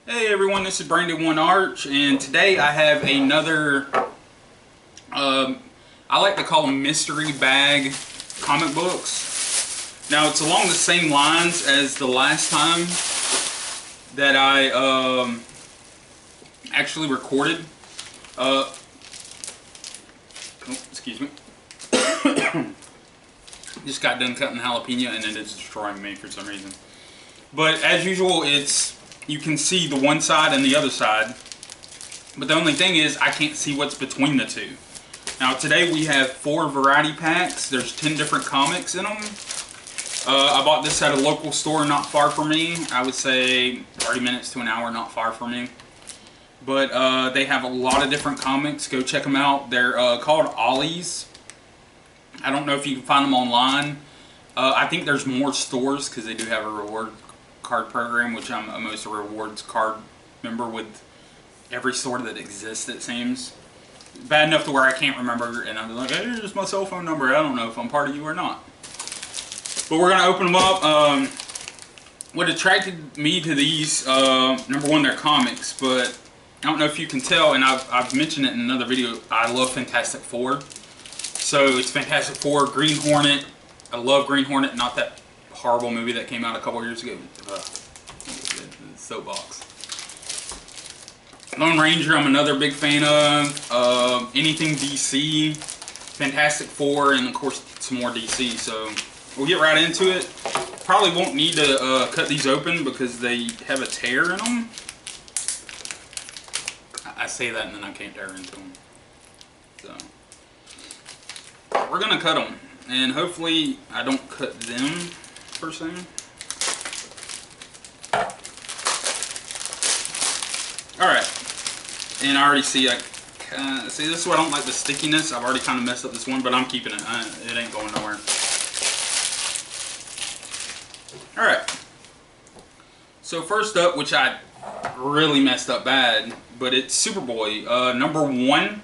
Hey everyone, this is Brandon One Arch, and today I have another, I like to call them mystery bag comic books. Now it's along the same lines as the last time that I actually recorded. Oh, excuse me. Just got done cutting jalapeno and then it's destroying me for some reason. But as usual, you can see the one side and the other side. But the only thing is, I can't see what's between the two. Now today we have 4 variety packs. There's 10 different comics in them. I bought this at a local store not far from me. I would say 30 minutes to an hour, not far from me. But they have a lot of different comics. Go check them out. They're called Ollie's. I don't know if you can find them online. I think there's more stores because they do have a reward card program, which I'm almost a rewards card member with every store that exists, it seems. Bad enough to where I can't remember, and I'm like, hey, here's my cell phone number. I don't know if I'm part of you or not. But we're going to open them up. What attracted me to these, number one, they're comics, but I don't know if you can tell, and I've mentioned it in another video, I love Fantastic Four. So it's Fantastic Four, Green Hornet. I love Green Hornet, not that horrible movie that came out a couple years ago. Soapbox. Lone Ranger, I'm another big fan of. Anything DC, Fantastic Four, and of course some more DC. So we'll get right into it. Probably won't need to cut these open because they have a tear in them. I say that and then I can't tear into them. So we're gonna cut them, and hopefully I don't cut them per se. Alright, and I already see, see, this is why I don't like the stickiness. I've already kind of messed up this one, but I'm keeping it. It ain't going nowhere. Alright, so first up, which I really messed up bad, but it's Superboy, number 1,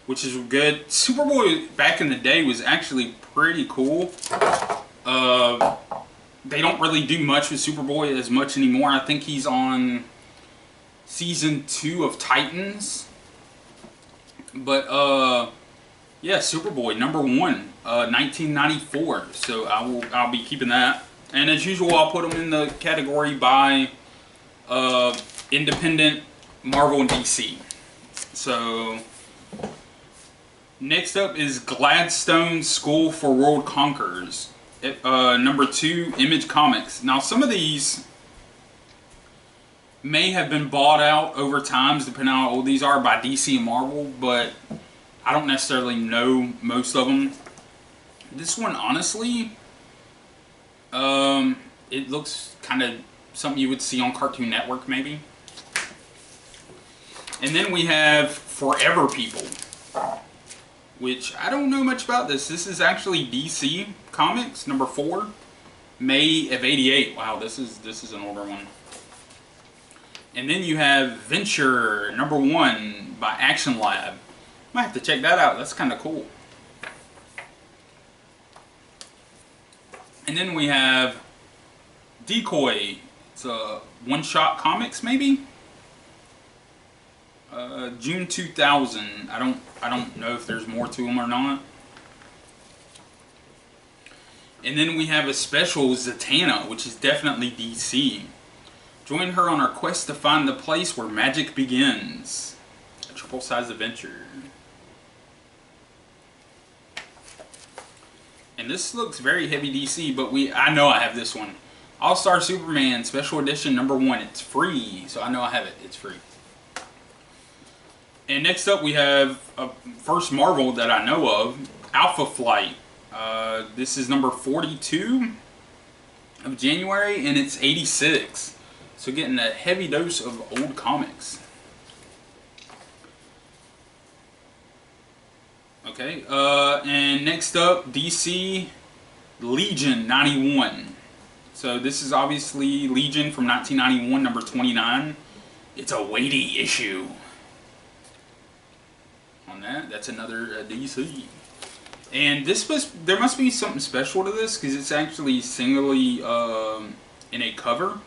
which is good. Superboy back in the day was actually pretty cool. They don't really do much with Superboy as much anymore. I think he's on season 2 of Titans. But yeah, Superboy number 1, 1994. So I'll be keeping that. And as usual, I'll put them in the category by independent, Marvel, and DC. So next up is Gladstone School for World Conquerors. Number 2, Image Comics. Now some of these may have been bought out over times, depending on how old these are, by DC and Marvel, but I don't necessarily know most of them. This one, honestly, it looks kind of something you would see on Cartoon Network, maybe. And then we have Forever People, which I don't know much about this. This is actually DC Comics, number 4, May of '88. Wow, this is an older one. And then you have Venture, number 1, by Action Lab. Might have to check that out. That's kind of cool. And then we have Decoy. It's a one-shot comics, maybe. June 2000. I don't know if there's more to them or not. And then we have a special Zatanna, which is definitely DC. Join her on her quest to find the place where magic begins. A triple-sized adventure. And this looks very heavy DC, but I know I have this one. All-Star Superman Special Edition number 1. It's free, so I know I have it. It's free. And next up we have first Marvel that I know of, Alpha Flight. This is number 42 of January, and it's 86. So getting a heavy dose of old comics. Okay, and next up, DC Legion 91. So this is obviously Legion from 1991, number 29. It's a weighty issue. On that's another DC. And there must be something special to this because it's actually singly in a cover.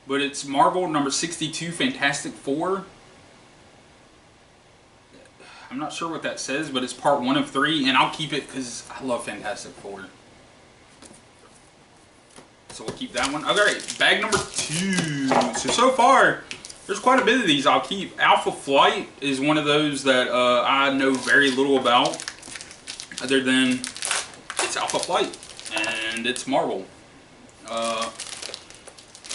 But it's Marvel number 62, Fantastic Four. I'm not sure what that says, but it's part 1 of 3, and I'll keep it because I love Fantastic Four. So we'll keep that one. Okay, bag number 2. So far, there's quite a bit of these I'll keep. Alpha Flight is one of those that I know very little about, other than it's Alpha Flight, and it's Marvel.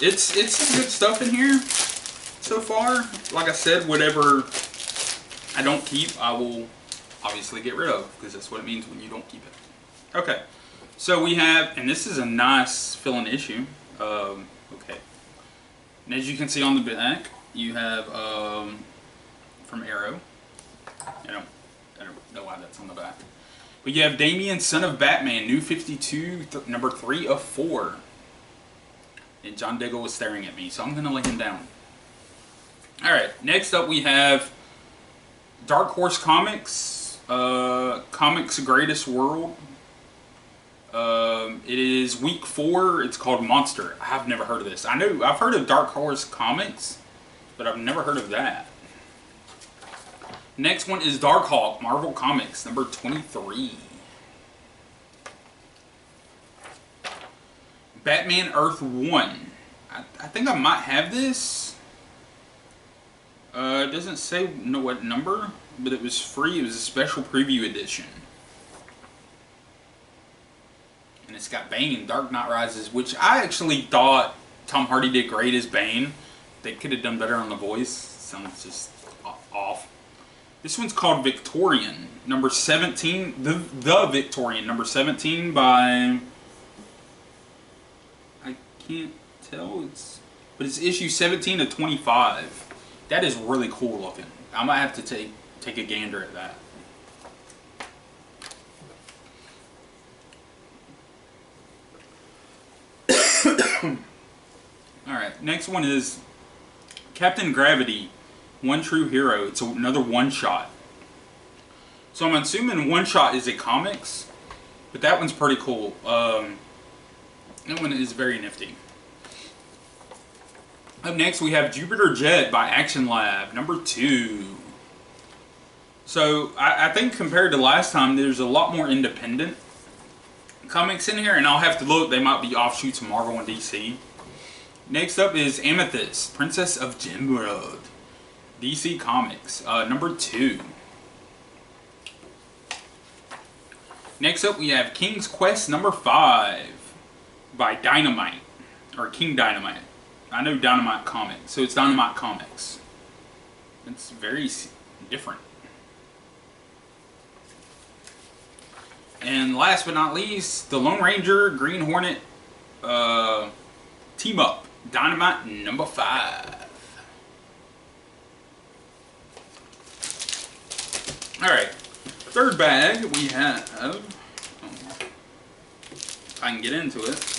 It's some good stuff in here so far. Like I said, whatever I don't keep, I will obviously get rid of, because that's what it means when you don't keep it. Okay, so we have, and this is a nice fill-in issue. Okay, and as you can see on the back, you have from Arrow. I don't know why that's on the back, but you have Damian, Son of Batman, New 52, number 3 of 4. And John Diggle was staring at me, so I'm gonna lay him down. All right, next up we have Dark Horse Comics, Comics Greatest World. It is week 4. It's called Monster. I've never heard of this. I've heard of Dark Horse Comics, but I've never heard of that. Next one is Darkhawk, Marvel Comics, number 23. Batman Earth 1. I think I might have this. It doesn't say what number, but it was free. It was a special preview edition. And it's got Bane and Dark Knight Rises, which I actually thought Tom Hardy did great as Bane. They could have done better on the voice. Sounds just off. This one's called Victorian, number 17. The Victorian, number 17 by... I can't tell. But it's issue 17 to 25. That is really cool looking. I might have to take a gander at that. Alright, next one is Captain Gravity, One True Hero. It's another one-shot. So I'm assuming one-shot is a comics, but that one's pretty cool. That one is very nifty. Up next we have Jupiter Jet by Action Lab, number 2. So I think compared to last time, there's a lot more independent comics in here, and I'll have to look. They might be offshoots of Marvel and DC. Next up is Amethyst, Princess of Gemworld, DC Comics, number 2. Next up we have King's Quest number 5 by Dynamite, or King Dynamite. I know Dynamite Comics, so it's Dynamite Comics. It's very different. And last but not least, the Lone Ranger, Green Hornet, Team Up, Dynamite number 5. Alright, third bag we have, if I can get into it.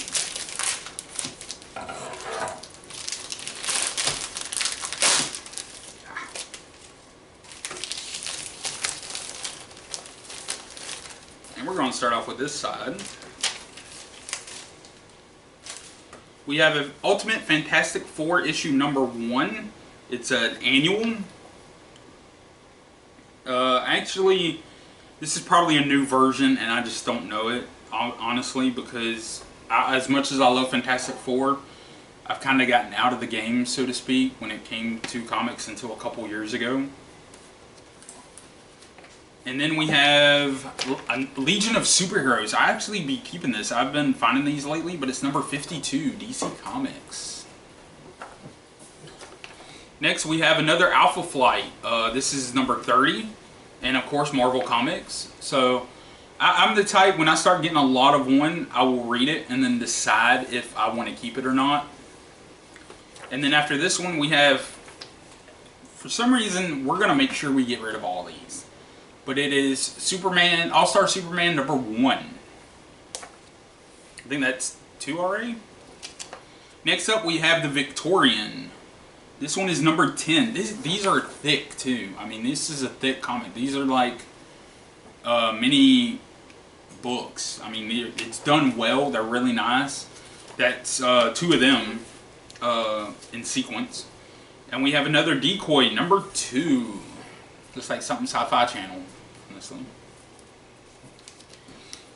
And we're going to start off with this side. We have an Ultimate Fantastic Four issue number 1. It's an annual. Actually, this is probably a new version, and I just don't know it, honestly, because as much as I love Fantastic Four, I've kind of gotten out of the game, so to speak, when it came to comics until a couple years ago. And then we have a Legion of Superheroes. I actually be keeping this. I've been finding these lately, but it's number 52, DC Comics. Next, we have another Alpha Flight. This is number 30, and of course, Marvel Comics. So, I'm the type, when I start getting a lot of one, I will read it and then decide if I want to keep it or not. And then after this one, we have, for some reason, we're going to make sure we get rid of all these. But it is Superman, All-Star Superman number 1. I think that's 2 already. Next up, we have the Victorian. This one is number 10. These are thick, too. I mean, this is a thick comic. These are like mini books. I mean, it's done well. They're really nice. That's 2 of them. in sequence. And we have another decoy, number 2. Looks like something Sci-Fi Channel, honestly.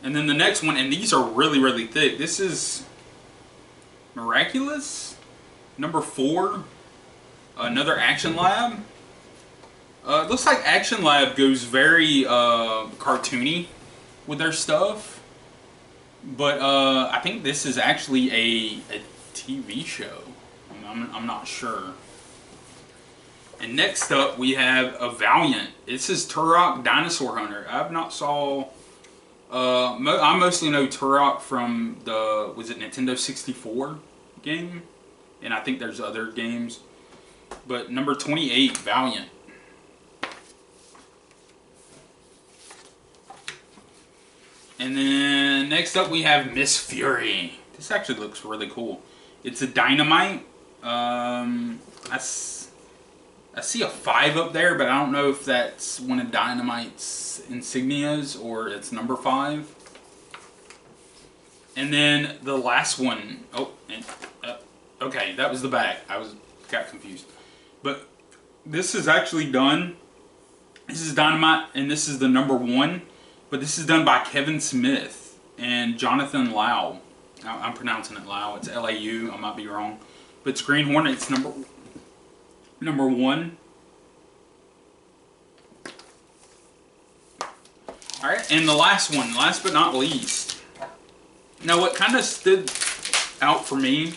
And then the next one, and these are really, really thick. This is Miraculous, number 4. Another Action Lab. It looks like Action Lab goes very cartoony with their stuff. But I think this is actually a TV show. I'm not sure. And next up we have a Valiant. This is Turok Dinosaur Hunter. I've not saw... I mostly know Turok from the, was it Nintendo 64 game? And I think there's other games. But number 28, Valiant. And then next up we have Miss Fury. This actually looks really cool. It's a Dynamite. I see a 5 up there, but I don't know if that's one of Dynamite's insignias or it's number 5. And then the last one. Oh, and, okay, that was the back. Got confused. But this is actually done. This is Dynamite, and this is the number 1. But this is done by Kevin Smith and Jonathan Lau. I'm pronouncing it Lau. It's L-A-U. I might be wrong. But it's Green Hornet. It's number 1. Alright, and the last one, last but not least. Now what kind of stood out for me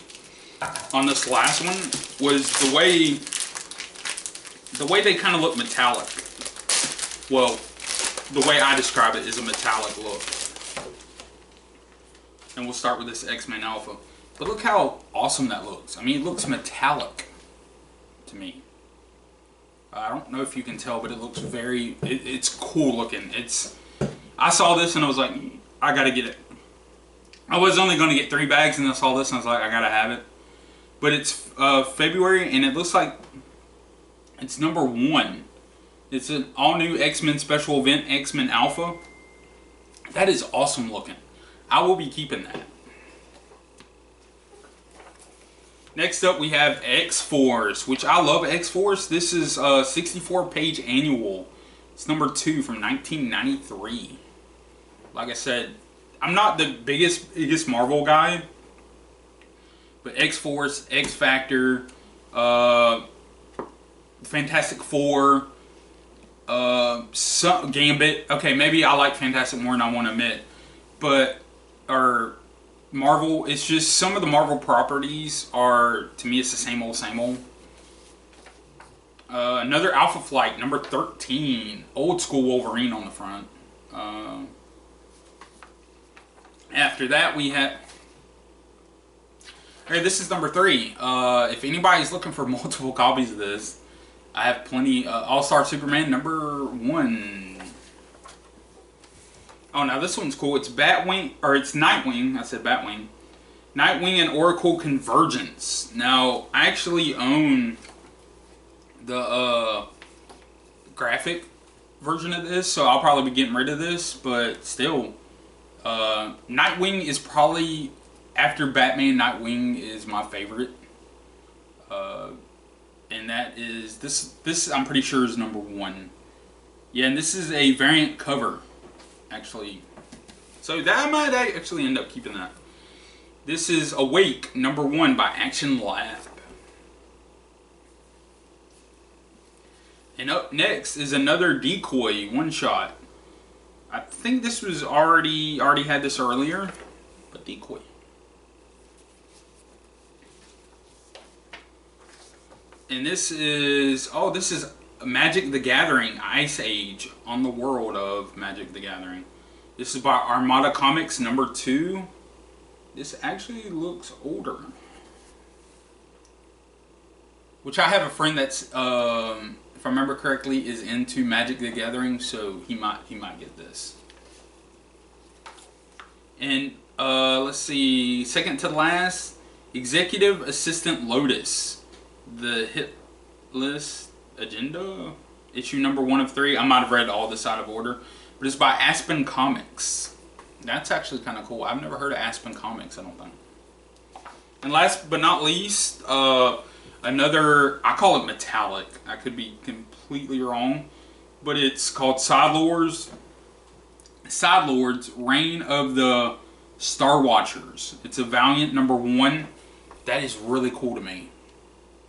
on this last one was the way they kind of look metallic. Well, the way I describe it is a metallic look. And we'll start with this X-Men Alpha. But look how awesome that looks. I mean, it looks metallic to me. I don't know if you can tell, but it looks very... It's cool looking. I saw this and I was like, I gotta get it. I was only going to get 3 bags and I saw this and I was like, I gotta have it. But it's February and it looks like it's number 1. It's an all-new X-Men special event, X-Men Alpha. That is awesome looking. I will be keeping that. Next up we have X-Force, which I love X-Force. This is a 64-page annual. It's number 2 from 1993. Like I said, I'm not the biggest Marvel guy. But X-Force, X-Factor, Fantastic Four, Gambit. Okay, maybe I like Fantastic more than I want to admit. But, Marvel, it's just some of the Marvel properties are, to me, it's the same old, same old. Another Alpha Flight, number 13. Old school Wolverine on the front. After that, we have... Okay, this is number 3. If anybody's looking for multiple copies of this, I have plenty. All-Star Superman, number 1. Oh, now this one's cool. It's Batwing, or it's Nightwing. I said Batwing. Nightwing and Oracle Convergence. Now, I actually own the graphic version of this, so I'll probably be getting rid of this, but still, Nightwing is probably, after Batman, Nightwing is my favorite. And that is, this I'm pretty sure is number 1. Yeah, and this is a variant cover, actually. So that I might actually end up keeping that. This is Awake, number 1 by Action Lab. And up next is another Decoy one-shot. I think this was already had this earlier, but Decoy. And this is, this is Magic the Gathering Ice Age on the world of Magic the Gathering. This is by Armada Comics, number 2. This actually looks older. Which I have a friend that's, if I remember correctly, is into Magic the Gathering, so he might get this. And let's see, second to last, Executive Assistant Lotus. The Hit List Agenda, issue number 1 of 3. I might have read all this out of order, but it's by Aspen Comics. That's actually kind of cool. I've never heard of Aspen Comics, I don't think. And last but not least, another, I call it metallic. I could be completely wrong, but it's called Side Lords, Reign of the Star Watchers. It's a Valiant #1. That is really cool to me.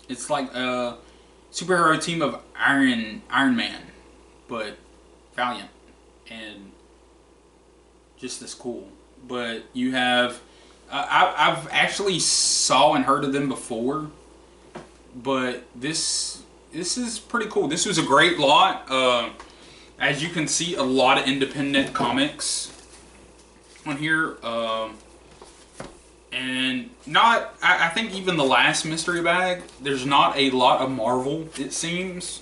It's like a superhero team of Iron Man, but Valiant, and just as cool. But you have, I've actually saw and heard of them before, but this is pretty cool. This was a great lot. As you can see, a lot of independent comics on here. And not, I think even the last mystery bag, there's not a lot of Marvel, it seems,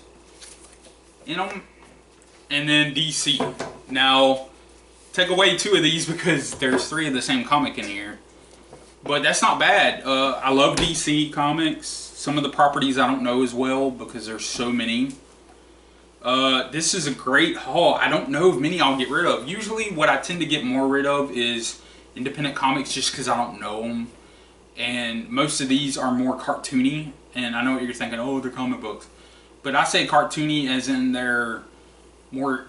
in them. And then DC. Now, take away 2 of these because there's 3 of the same comic in here. But that's not bad. I love DC comics. Some of the properties I don't know as well because there's so many. This is a great haul. I don't know if many I'll get rid of. Usually what I tend to get more rid of is independent comics just because I don't know them. And most of these are more cartoony. And I know what you're thinking, oh, they're comic books. But I say cartoony as in they're more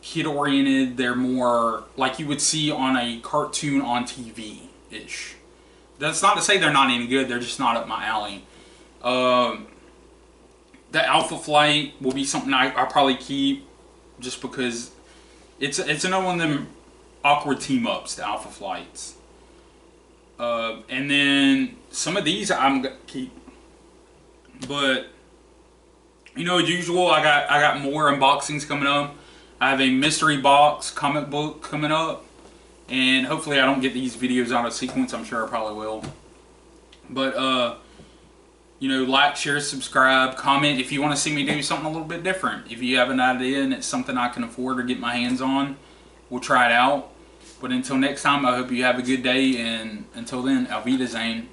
kid-oriented. They're more like you would see on a cartoon on TV-ish. That's not to say they're not any good. They're just not up my alley. The Alpha Flight will be something I'll probably keep just because it's another one of them awkward team-ups, the Alpha Flights. And then some of these I'm going to keep. But, you know, as usual, I got more unboxings coming up. I have a mystery box comic book coming up. And hopefully I don't get these videos out of sequence. I'm sure I probably will. But, you know, like, share, subscribe, comment if you want to see me do something a little bit different. If you have an idea and it's something I can afford or get my hands on, we'll try it out. But until next time, I hope you have a good day. And until then, Auf Wiedersehen.